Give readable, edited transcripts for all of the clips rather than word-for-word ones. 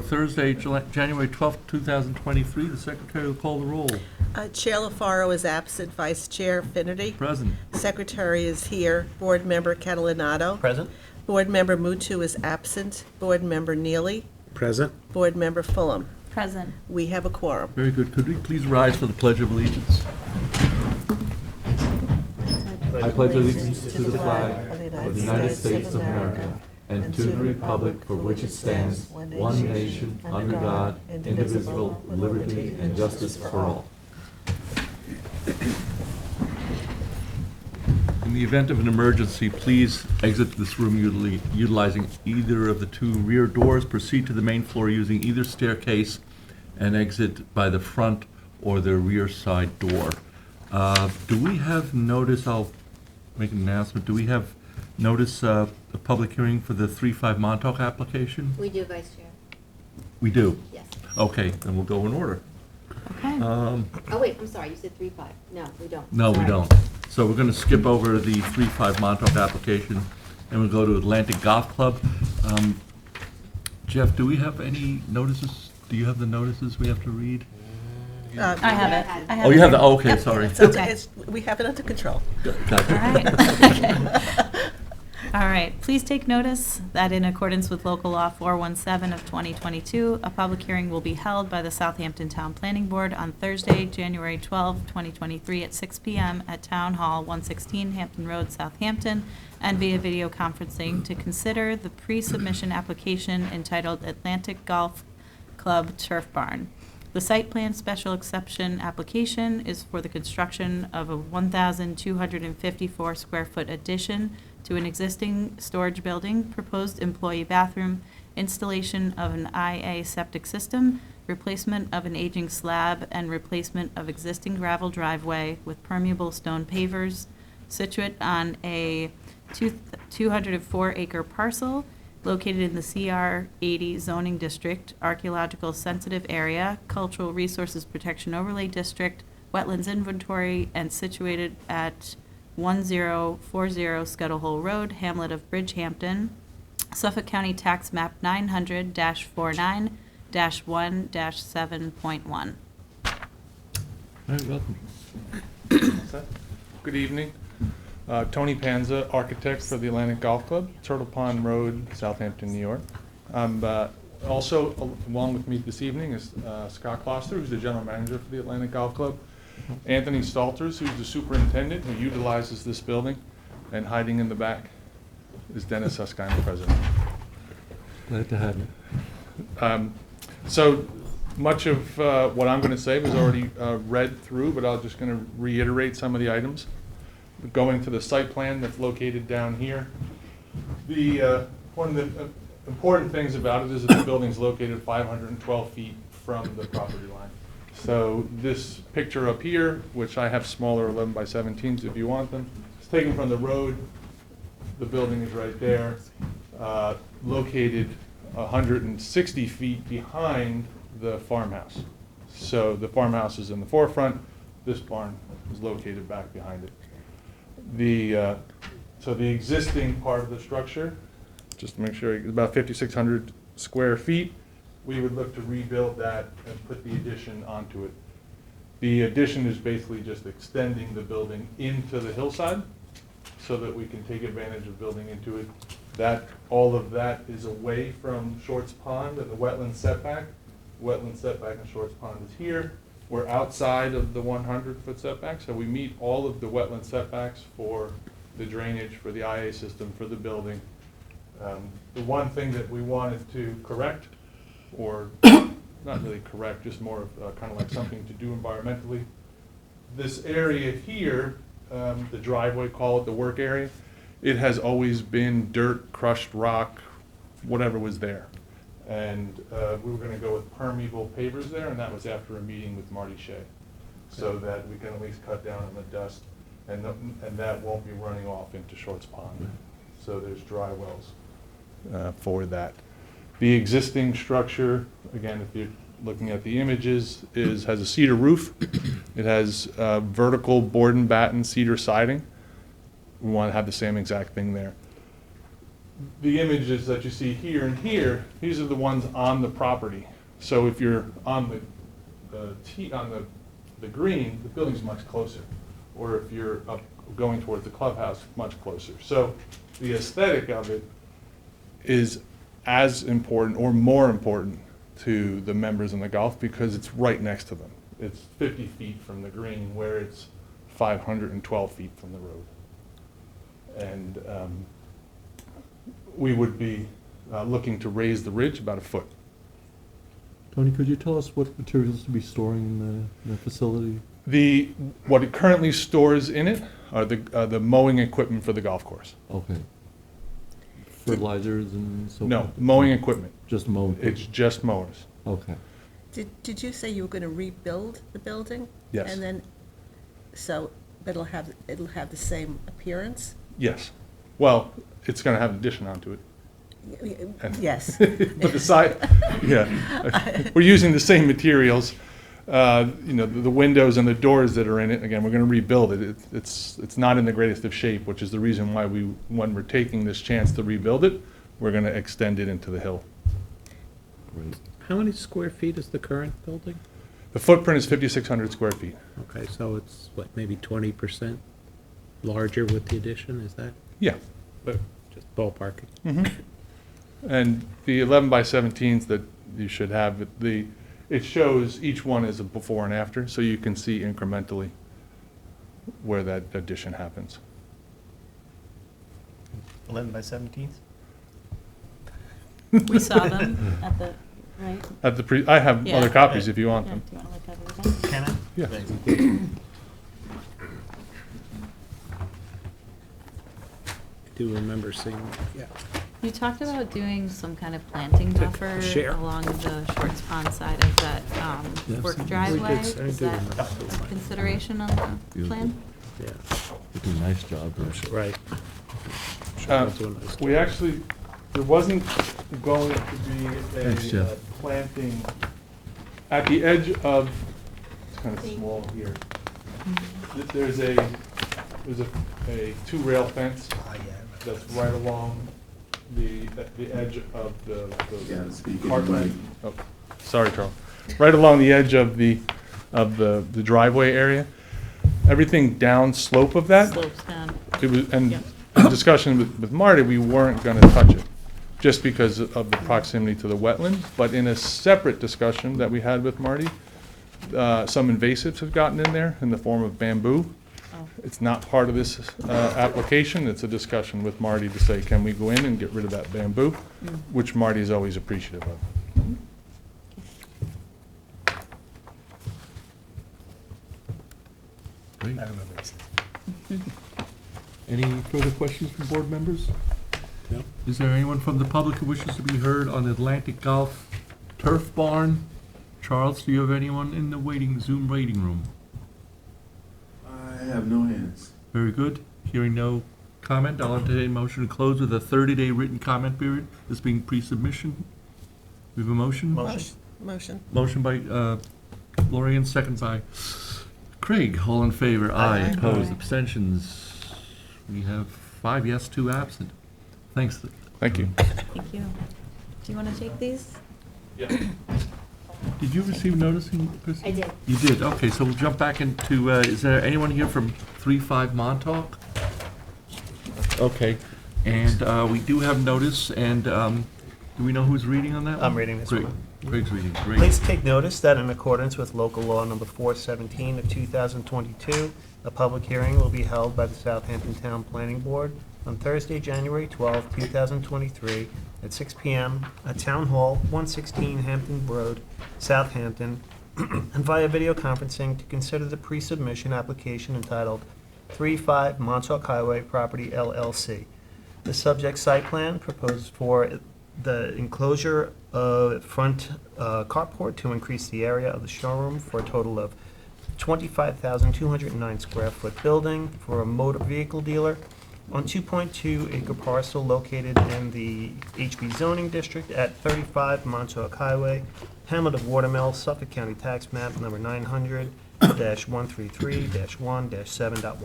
for Thursday, January 12th, 2023. The secretary will call the roll. Chair LaFaro is absent. Vice Chair Finnerty. Present. Secretary is here. Board Member Catalinato. Present. Board Member Mutu is absent. Board Member Neely. Present. Board Member Fulham. Present. We have a quorum. Very good. Could we please rise for the Pledge of Allegiance? I pledge allegiance to the flag of the United States of America and to the republic for which it stands, one nation, under God, indivisible, with liberty and justice for all. In the event of an emergency, please exit this room utilizing either of the two rear doors, proceed to the main floor using either staircase, and exit by the front or the rear side door. Do we have notice, I'll make an announcement, do we have notice a public hearing for the 3-5 Montauk application? We do, Vice Chair. We do? Yes. Okay, then we'll go in order. Okay. Oh, wait, I'm sorry, you said 3-5. No, we don't. No, we Sorry. don't. So we're going to skip over the 3-5 Montauk application, and we'll go to Atlantic Golf Club. Jeff, do we have any notices? Do you have the notices we have to read? I have it. I have Oh, you it have here. the, okay, sorry. Okay. We have it under control. All Gotcha. right. All right. Please take notice that in accordance with Local Law 417 of 2022, a public hearing will be held by the Southampton Town Planning Board on Thursday, January 12, 2023 at 6 p.m. at Town Hall, 116 Hampton Road, Southampton, and via video conferencing to consider the pre-submission application entitled Atlantic Golf Club Turf Barn. The site plan special exception application is for the construction of a 1,254 square foot addition to an existing storage building, proposed employee bathroom, installation of an IA septic system, replacement of an aging slab, and replacement of existing gravel driveway with permeable stone pavers, situate on a 204-acre parcel located in the CR 80 zoning district, archaeological sensitive area, cultural resources protection overlay district, wetlands inventory, and situated at 1040 Scuttle Hole Road, Hamlet of Bridgehampton, Suffolk County Tax Map 900-49-1-7.1. Very welcome. Good evening. Tony Panza, architect for the Atlantic Golf Club, Turtle Pond Road, Southampton, New York. Also, along with me this evening is Scott Kloster, who's the general manager for the Atlantic Golf Club, Anthony Stalters, who's the superintendent who utilizes this building, and hiding in the back is Dennis Susskind, the president. Glad to have you. So much of what I'm going to say was already read through, but I'm just going to reiterate some of the items. Going to the site plan that's located down here. One of the important things about it is that the building's located 512 feet from the property line. So this picture up here, which I have smaller 11 by 17s if you want them, it's taken from the road. The building is right there, located 160 feet behind the farmhouse. So the farmhouse is in the forefront. This barn is located back behind it. So the existing part of the structure, just to make sure, is about 5,600 square feet. We would look to rebuild that and put the addition onto it. The addition is basically just extending the building into the hillside so that we can take advantage of building into it. All of that is away from Shorts Pond and the wetland setback. Wetland setback in Shorts Pond is here. We're outside of the 100-foot setback, so we meet all of the wetland setbacks for the drainage, for the IA system, for the building. The one thing that we wanted to correct, or not really correct, just more of kind of like something to do environmentally. This area here, the driveway, call it the work area, it has always been dirt, crushed rock, whatever was there. And we were going to go with permeable pavers there, and that was after a meeting with Marty Shea, so that we can at least cut down on the dust, and that won't be running off into Shorts Pond. So there's dry wells for that. The existing structure, again, if you're looking at the images, has a cedar roof. It has vertical board and batten cedar siding. We want to have the same exact thing there. the images that you see here and here, these are the ones on the property. So if you're on the green, the building's much closer. Or if you're up going towards the clubhouse, much closer. So the aesthetic of it is as important or more important to the members in the golf because it's right next to them. It's 50 feet from the green where it's 512 feet from the road. And we would be looking to raise the ridge about a foot. Tony, could you tell us what materials to be storing in the facility? What it currently stores in it are the mowing equipment for the golf course. Okay. Fertilizers and so forth? No, mowing equipment. Just mowing? It's just mowers. Okay. Did you say you were going to rebuild the building? Yes. And then, so it'll have the same appearance? Yes. Well, it's going to have an addition onto it. Yes. But the side, yeah, we're using the same materials. The windows and the doors that are in it. Again, we're going to rebuild it. It's not in the greatest of shape, which is the reason why when we're taking this chance to rebuild it, we're going to extend it into the hill. Great. How many square feet is the current building? The footprint is 5,600 square feet. Okay, so it's, what, maybe 20% larger with the addition, is that Yeah. But, just ballparking? and the 11 by 17s that you should have, it shows each one as a before and after, so you can see incrementally where that addition happens. 11 by 17s? We saw them at the, right? I have Yeah. other copies if you want Yeah, them. do you want to look at it again? Can I? Yeah. Thanks. I do remember seeing, yeah. You talked about doing some kind of planting buffer share. along the Shorts Pond side of that work driveway. I Is do that remember. a consideration on the plan? Yeah, You do a nice job there. right. We actually, there wasn't going to be Thanks, a Jeff. planting at the edge of, it's kind of small here. There's a two rail fence that's right along the edge of the parkland. Oh, sorry, Charles. Right along the edge of the driveway area. Everything down slope of that. Slopes down. It was, and Yeah. in discussion with Marty, we weren't gonna touch it, just because of the proximity to the wetland. But in a separate discussion that we had with Marty, some invasives have gotten in there in the form of bamboo. Oh. It's not part of this application, it's a discussion with Marty to say, can we go in and get rid of that bamboo? Which Marty is always appreciative of. Great. I remember this. Any further questions from board members? No. Is there anyone from the public who wishes to be heard on the Atlantic Golf Turf Barn? Charles, do you have anyone in the Zoom waiting room? I have no hands. Very good. Hearing no comment, I'll entertain a motion to close with a 30-day written comment period. This being pre-submission. We have a motion? Motion. Motion by Lorian, second by Craig. All in favor? Aye. Aye. Opposed? Aye. Abstentions? We have 5 yes, 2 absent. Thanks. Thank you. Thank you. Do you want to take these? Yeah. Did you receive noticing, Chrissy? I did. You did, okay, so we'll jump back into, is there anyone here from 3-5 Montauk? Okay, and we do have notice, and do we know who's reading on that one? I'm reading this Great. one. Greg's reading, great. Please take notice that in accordance with local law number 417 of 2022, a public hearing will be held by the Southampton Town Planning Board on Thursday, January 12, 2023, at 6 p.m. at Town Hall, 116 Hampton Road, Southampton, and via video conferencing to consider the pre-submission application entitled 35 Montauk Highway Property LLC. The subject site plan proposed for the enclosure of front carport to increase the area of the showroom for a total of 25,209 square foot building for a motor vehicle dealer on 2.2 acre parcel located in the HB zoning district at 35 Montauk Highway, Hamlet of Watermill, Suffolk County Tax Map number 900-133-1-7.1.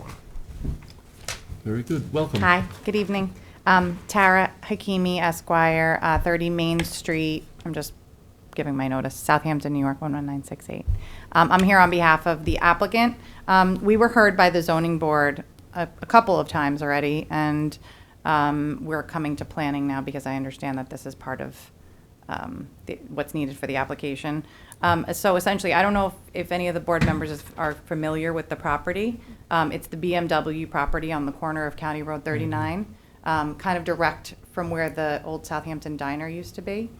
Very good, welcome. Hi, good evening. Tara Hakimi Esquire, 30 Main Street. I'm just giving my notice, Southampton, New York, 11968. I'm here on behalf of the applicant. We were heard by the zoning board a couple of times already, and we're coming to planning now because I understand that this is part of what's needed for the application. So essentially, I don't know if any of the board members are familiar with the property. It's the BMW property on the corner of County Road 39. Kind of direct from where the old Southampton Diner used to be.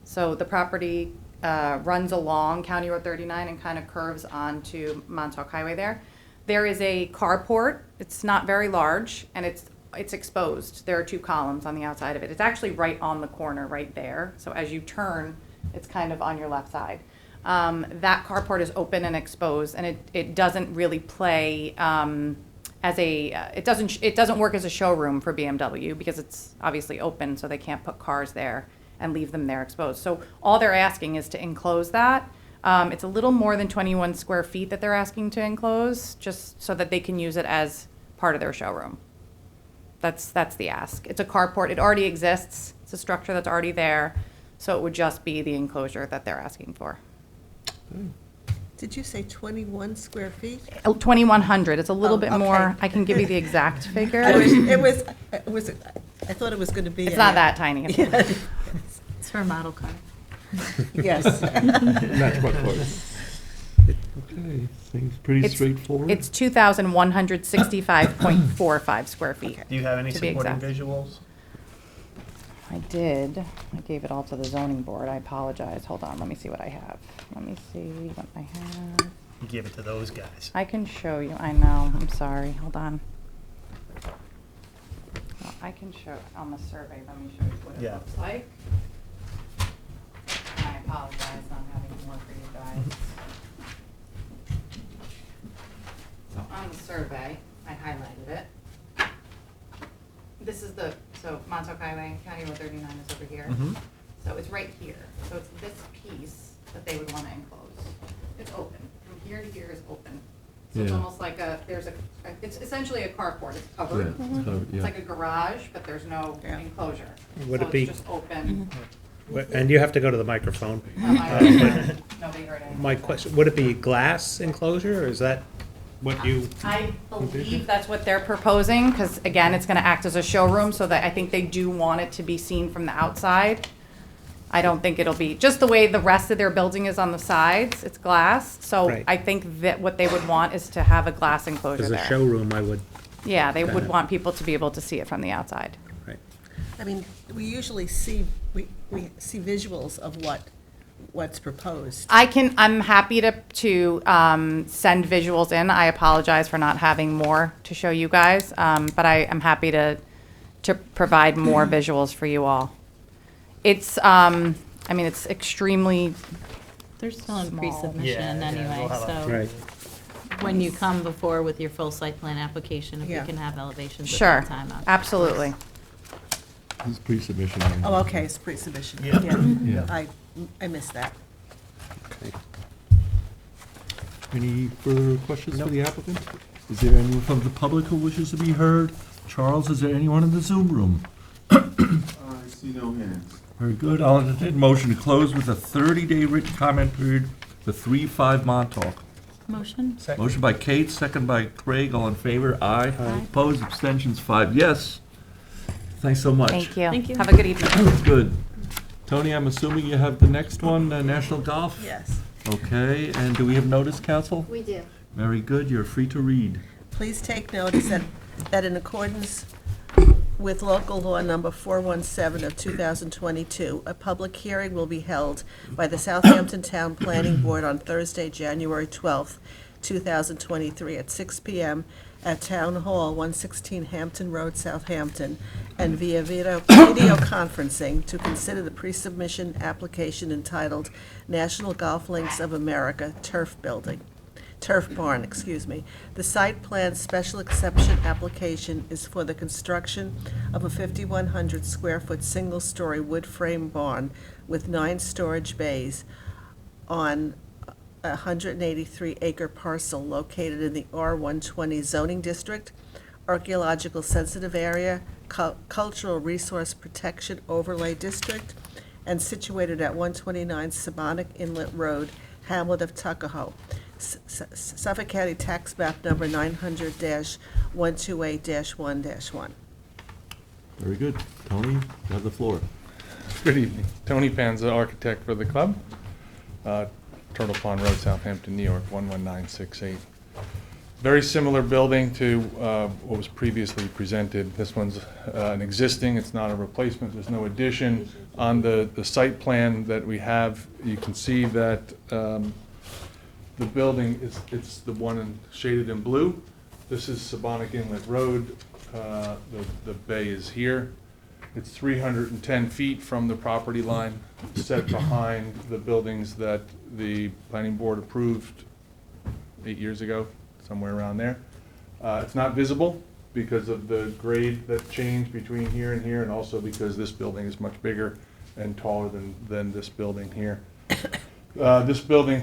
So the property runs along County Road 39 and kind of curves onto Montauk Highway there. There is a carport. It's not very large, and it's exposed. There are 2 columns on the outside of it. It's actually right on the corner right there. So as you turn, it's kind of on your left side. That carport is open and exposed, and it doesn't really play it doesn't work as a showroom for BMW because it's obviously open, so they can't put cars there and leave them there exposed. So all they're asking is to enclose that. It's a little more than 21 square feet that they're asking to enclose, just so that they can use it as part of their showroom. That's the ask. It's a carport. It already exists. It's a structure that's already there, so it would just be the enclosure that they're asking for. Did you say 21 square feet? 2,100. It's a little Oh, bit okay. more. I can give you the exact figure. I thought it was going to be. It's not that tiny. It's for a model car. Yes. That's what close. Okay, seems pretty straightforward. It's 2,165.45 square feet. Do you have any To be supporting exact. visuals? I did. I gave it all to the zoning board. I apologize. Hold on. Let me see what I have. Let me see what I have. You give it to those guys. I can show you. I know. I'm sorry. Hold on. Well, I can show on the survey. Let me show you what it Yeah. looks like. And I apologize not having more for you guys. So on the survey, I highlighted it. This is so Montauk Highway, County Road 39 is over here. So it's right here. So it's this piece that they would want to enclose. It's open. From here to here is open. So it's Yeah. almost like it's essentially a carport. It's covered. It's like a garage, but there's no Yeah. enclosure. Would So it be- it's just open. And you have to go to the microphone. Nobody heard anything. My question, would it be glass enclosure, or is that what you? I believe that's what they're proposing, because again, it's gonna act as a showroom, so that I think they do want it to be seen from the outside. I don't think it'll be, just the way the rest of their building is on the sides, it's glass. So Right. I think that what they would want is to have a glass enclosure As a there. showroom, I would, Yeah, they would Got it. want people to be able to see it from the outside. right. I mean, we usually see, we see visuals of what's proposed. I'm happy to send visuals in. I apologize for not having more to show you guys, but I am happy to provide more visuals for you all. It's, it's extremely, They're still in Small. pre-submission anyway, we'll have a- so Right. when you come before with your full site plan application, if we Yeah. can have elevations at sure, that time. absolutely. This is pre-submission. Oh, okay, it's pre-submission. Yeah. Yeah. I missed that. Any further questions for the applicant? Is there anyone from the public who wishes to be heard? Charles, is there anyone in the Zoom room? I see no hands. Very good. I'll entertain a motion to close with a 30-day written comment period for 3-5 Montauk. Motion? Second. Motion by Kate, second by Craig. All in favor? Aye. Opposed? Abstentions? 5 yes. Thanks so much. Thank you. Thank you. Have a good evening. Good. Tony, I'm assuming you have the next one, National Golf? Yes. Okay, and do we have notice, council? We do. Very good. You're free to read. Please take notice that in accordance with local law number 417 of 2022, a public hearing will be held by the Southampton Town Planning Board on Thursday, January 12th, 2023, at 6 p.m. at Town Hall, 116 Hampton Road, Southampton, and via video conferencing to consider the pre-submission application entitled National Golf Links of America Turf Barn. The site plan special exception application is for the construction of a 5,100 square foot single-story wood frame barn with 9 storage bays on a 183 acre parcel located in the R120 zoning district archaeological sensitive area, cultural resource protection overlay district, and situated at 129 Sabonic Inlet Road, Hamlet of Tuckahoe, Suffolk County Tax Map Number 900-128-1-1. Very good. Tony, you have the floor. Good evening. Tony Panza, architect for the club. Turtle Pond Road, Southampton, New York, 11968. Very similar building to what was previously presented. This one's an existing, it's not a replacement, there's no addition. On the site plan that we have, you can see that the building, it's the one shaded in blue. This is Sabonic Inlet Road. The bay is here. It's 310 feet from the property line, set behind the buildings that the planning board approved 8 years ago, somewhere around there. It's not visible because of the grade that changed between here and here, and also because this building is much bigger and taller than this building here. This building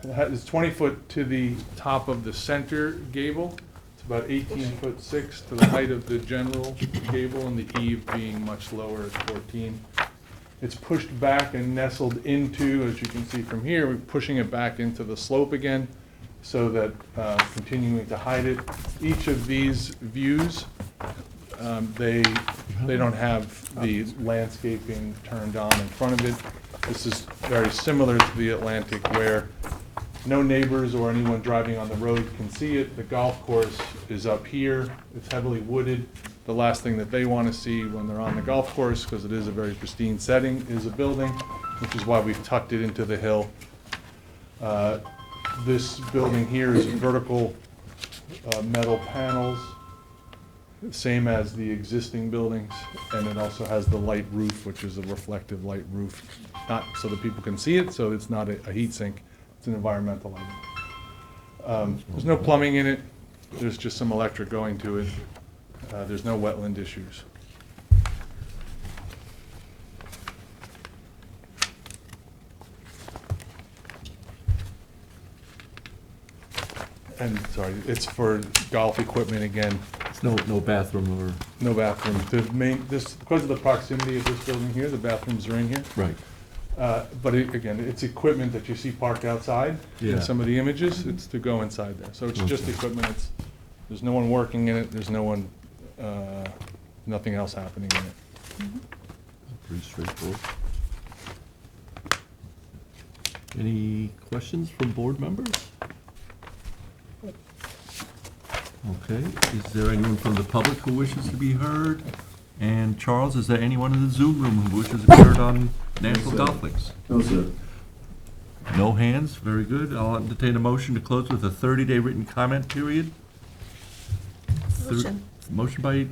is 20 foot to the top of the center gable. It's about 18'6" to the height of the general gable, and the eave being much lower at 14. It's pushed back and nestled into, as you can see from here, we're pushing it back into the slope again, so that continuing to hide it. Each of these views, they don't have the landscaping turned on in front of it. This is very similar to the Atlantic, where no neighbors or anyone driving on the road can see it. The golf course is up here. It's heavily wooded. The last thing that they want to see when they're on the golf course, because it is a very pristine setting, is a building, which is why we've tucked it into the hill. This building here is vertical metal panels, same as the existing buildings, and it also has the light roof, which is a reflective light roof, not so that people can see it, so it's not a heat sink. It's an environmental item. There's no plumbing in it. There's just some electric going to it. There's no wetland issues. And, sorry, it's for golf equipment again. It's no bathroom or, No bathroom. Because of the proximity of this building here, the bathrooms are in here. right. But again, it's equipment that you see parked outside Yeah. in some of the images. It's to go inside there. So it's just Okay. equipment. There's no one working in it. There's no one, nothing else happening in it. Pretty straightforward. Any questions from board members? Okay, is there anyone from the public who wishes to be heard? And Charles, is there anyone in the Zoom room who wishes to be heard on National Golf Links? No, sir. No hands, very good. I'll entertain a motion to close with a 30-day written comment period. Motion. Motion by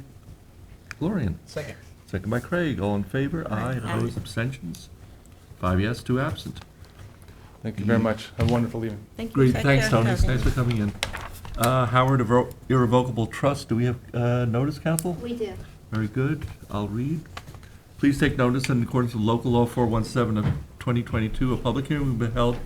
Glorian. Second. Second by Craig. All in favor? Aye. Aye. Opposed? Abstentions? 5 yes, 2 absent. Thank you very much. Have a wonderful evening. Thank you. Great, Take thanks, care, Tony. Tony. Thanks for coming in. Howard Irrevocable Trust, do we have notice, council? We do. Very good. I'll read. Please take notice in accordance with local law 417 of 2022, a public hearing will be held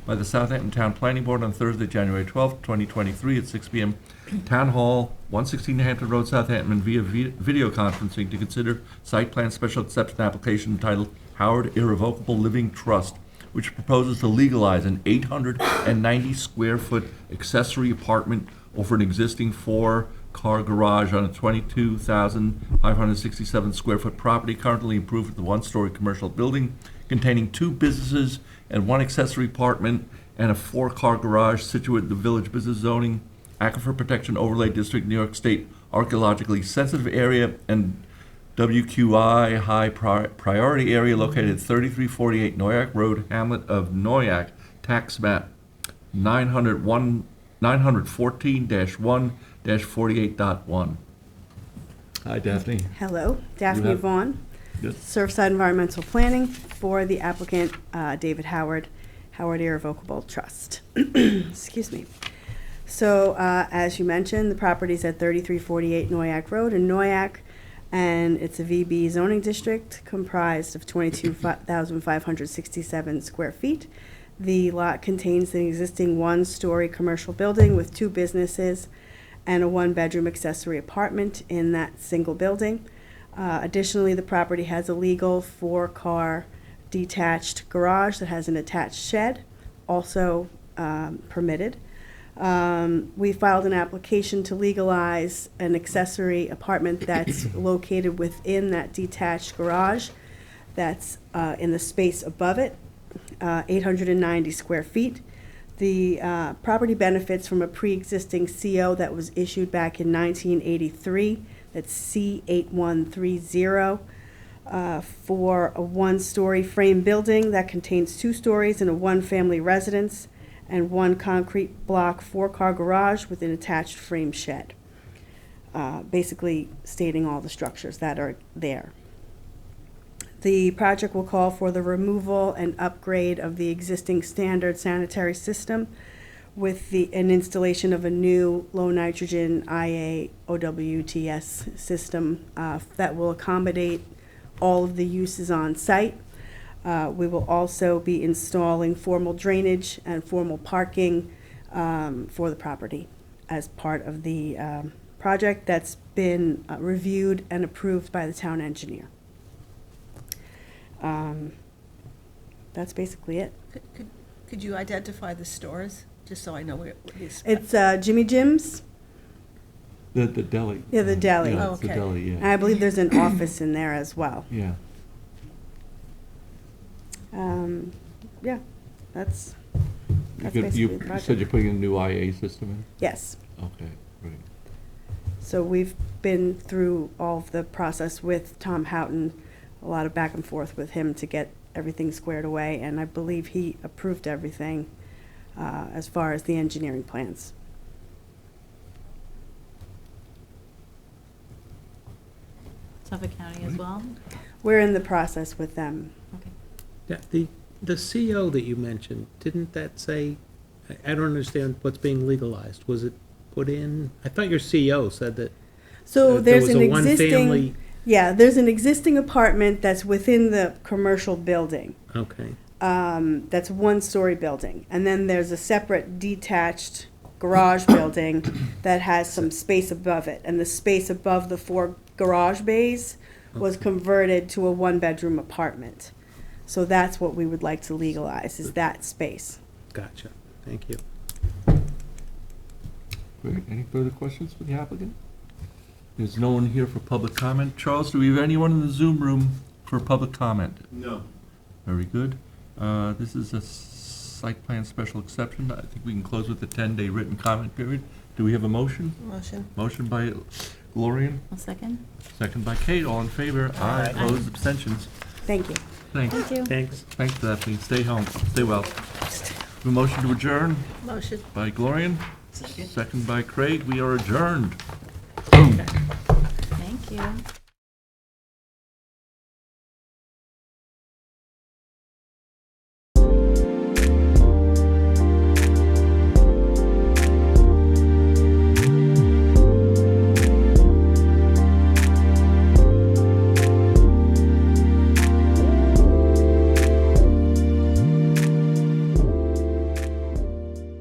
by the Southampton Town Planning Board on Thursday, January 12th, 2023 at 6 p.m. Town Hall, 116 Hampton Road, Southampton, via video conferencing to consider site plan special exception application entitled Howard Irrevocable Living Trust, which proposes to legalize an 890 square foot accessory apartment over an existing 4-car garage on a 22,567 square foot property currently improved with a 1-story commercial building containing 2 businesses and 1 accessory apartment and a 4-car garage situated in the Village Business Zoning, Aquifer Protection Overlay District, New York State Archaeologically Sensitive Area, and WQI High Priority Area located at 3348 Noyak Road, Hamlet of Noyak, tax map 914-1-48.1. Hi, Daphne. Hello, Daphne have- Vaughn, Yes. Surfside Environmental Planning for the applicant, David Howard, Howard Irrevocable Trust. Excuse me. So, as you mentioned, the property's at 3348 Noyak Road in Noyak, and it's a VB zoning district comprised of 22,567 square feet. The lot contains an existing 1-story commercial building with 2 businesses and a one-bedroom accessory apartment in that single building. Additionally, the property has a legal 4-car detached garage that has an attached shed, also permitted. We filed an application to legalize an accessory apartment that's located within that detached garage, that's in the space above it, 890 square feet. The property benefits from a pre-existing CO that was issued back in 1983, that's C8130, for a one-story frame building that contains 2 stories and a one-family residence, and 1 concrete block 4-car garage with an attached frame shed, basically stating all the structures that are there. The project will call for the removal and upgrade of the existing standard sanitary system with an installation of a new low-nitrogen IA-OWTS system that will accommodate all of the uses on site. We will also be installing formal drainage and formal parking for the property as part of the project that's been reviewed and approved by the town engineer. That's basically it. Could you identify the stores, just so I know where it is? It's Jimmy Jim's. The deli. Yeah, the deli. Yeah, it's the Okay. deli, And yeah. I believe there's an office in there as well. Yeah. Yeah, that's You basically the said project. you're putting a new IA system in? Yes. Okay, great. So we've been through all of the process with Tom Houghton, a lot of back and forth with him to get everything squared away, and I believe he approved everything as far as the engineering plans. Suffolk County as well? We're in the process with them. Okay. Yeah, the CO that you mentioned, didn't that say, I don't understand what's being legalized. Was it put in, I thought your CO said that So there there's was an a one-family. existing, yeah, there's an existing apartment that's within the commercial building. Okay, That's a one-story building. And then there's a separate detached garage building that has some space above it. And the space above the 4 garage bays was converted to a one-bedroom apartment. So that's what we would like to legalize, is that space. gotcha. Thank you. Great. Any further questions for the applicant? There's no one here for public comment. Charles, do we have anyone in the Zoom room for public comment? No. Very good. This is a site plan special exception. I think we can close with the 10-day written comment period. Do we have a motion? Motion. Motion by Gloria, One second. second by Kate. All in favor? Aye. Opposed? Abstentions? Thank you. Thanks. Thank you. Thanks. Thanks, Daphne. Stay home. Stay well. A motion to adjourn Motion. by Gloria, second by Craig. We are adjourned. Thank you.